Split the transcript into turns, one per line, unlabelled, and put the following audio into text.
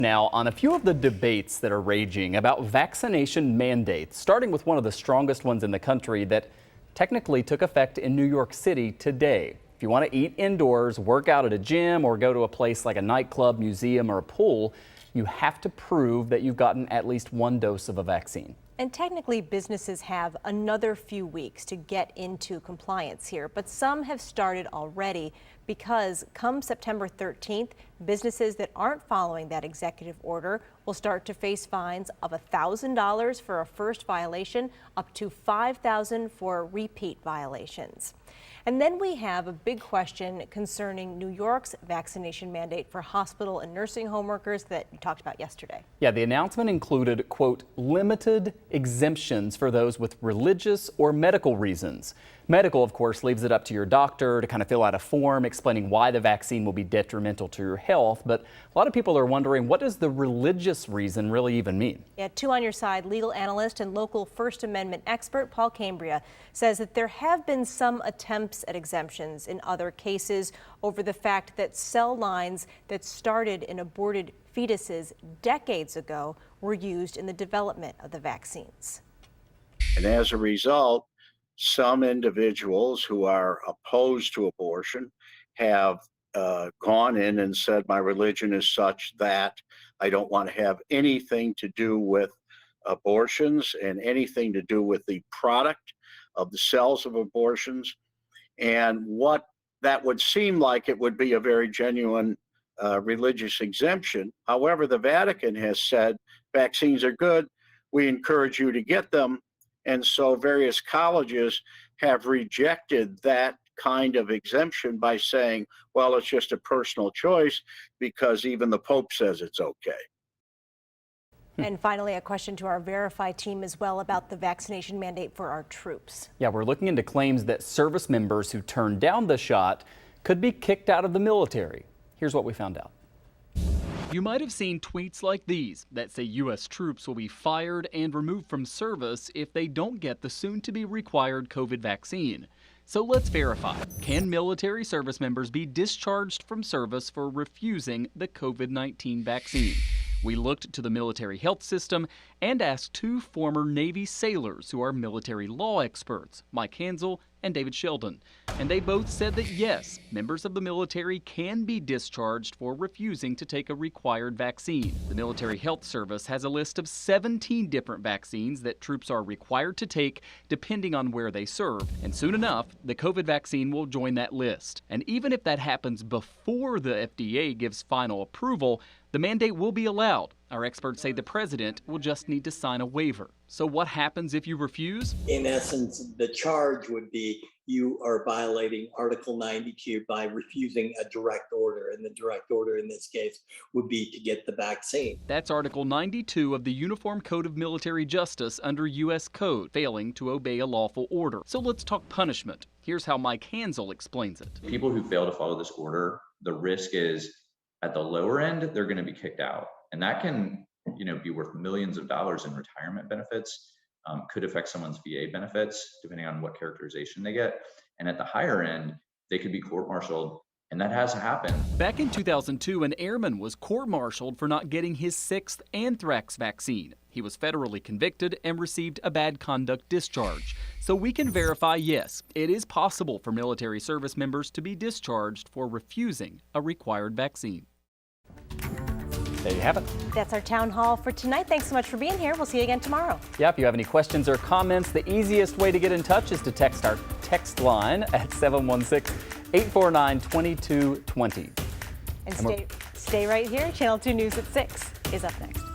Now, on a few of the debates that are raging about vaccination mandates, starting with one of the strongest ones in the country that technically took effect in New York City today. If you want to eat indoors, work out at a gym, or go to a place like a nightclub, museum, or a pool, you have to prove that you've gotten at least one dose of a vaccine.
And technically, businesses have another few weeks to get into compliance here, but some have started already because come September 13th, businesses that aren't following that executive order will start to face fines of $1,000 for a first violation, up to $5,000 for repeat violations. And then we have a big question concerning New York's vaccination mandate for hospital and nursing home workers that you talked about yesterday.
Yeah, the announcement included, quote, limited exemptions for those with religious or medical reasons. Medical, of course, leaves it up to your doctor to kind of fill out a form explaining why the vaccine will be detrimental to your health. But a lot of people are wondering, what does the religious reason really even mean?
Yeah, two on your side, legal analyst and local First Amendment expert Paul Cambria says that there have been some attempts at exemptions in other cases over the fact that cell lines that started in aborted fetuses decades ago were used in the development of the vaccines.
And as a result, some individuals who are opposed to abortion have gone in and said, my religion is such that I don't want to have anything to do with abortions and anything to do with the product of the cells of abortions. And what that would seem like it would be a very genuine religious exemption. However, the Vatican has said vaccines are good. We encourage you to get them. And so various colleges have rejected that kind of exemption by saying, well, it's just a personal choice because even the Pope says it's okay.
And finally, a question to our Verify team as well about the vaccination mandate for our troops.
Yeah, we're looking into claims that service members who turned down the shot could be kicked out of the military. Here's what we found out. You might have seen tweets like these that say U.S. troops will be fired and removed from service if they don't get the soon-to-be required COVID vaccine. So let's verify. Can military service members be discharged from service for refusing the COVID-19 vaccine? We looked to the military health system and asked two former Navy sailors who are military law experts, Mike Hansel and David Sheldon. And they both said that yes, members of the military can be discharged for refusing to take a required vaccine. The Military Health Service has a list of 17 different vaccines that troops are required to take depending on where they serve. And soon enough, the COVID vaccine will join that list. And even if that happens before the FDA gives final approval, the mandate will be allowed. Our experts say the president will just need to sign a waiver. So what happens if you refuse?
In essence, the charge would be you are violating Article 92 by refusing a direct order. And the direct order in this case would be to get the vaccine.
That's Article 92 of the Uniform Code of Military Justice under U.S. Code, failing to obey a lawful order. So let's talk punishment. Here's how Mike Hansel explains it.
People who fail to follow this order, the risk is at the lower end, they're going to be kicked out. And that can, be worth millions of dollars in retirement benefits, could affect someone's VA benefits, depending on what characterization they get. And at the higher end, they could be court-martialed. And that has happened.
Back in 2002, an airman was court-martialed for not getting his 6th anthrax vaccine. He was federally convicted and received a bad conduct discharge. So we can verify, yes, it is possible for military service members to be discharged for refusing a required vaccine. There you have it.
That's our town hall for tonight. Thanks so much for being here. We'll see you again tomorrow.
Yeah, if you have any questions or comments, the easiest way to get in touch is to text our text line at 716-849-2220.
And stay right here. Channel 2 News at 6 is up next.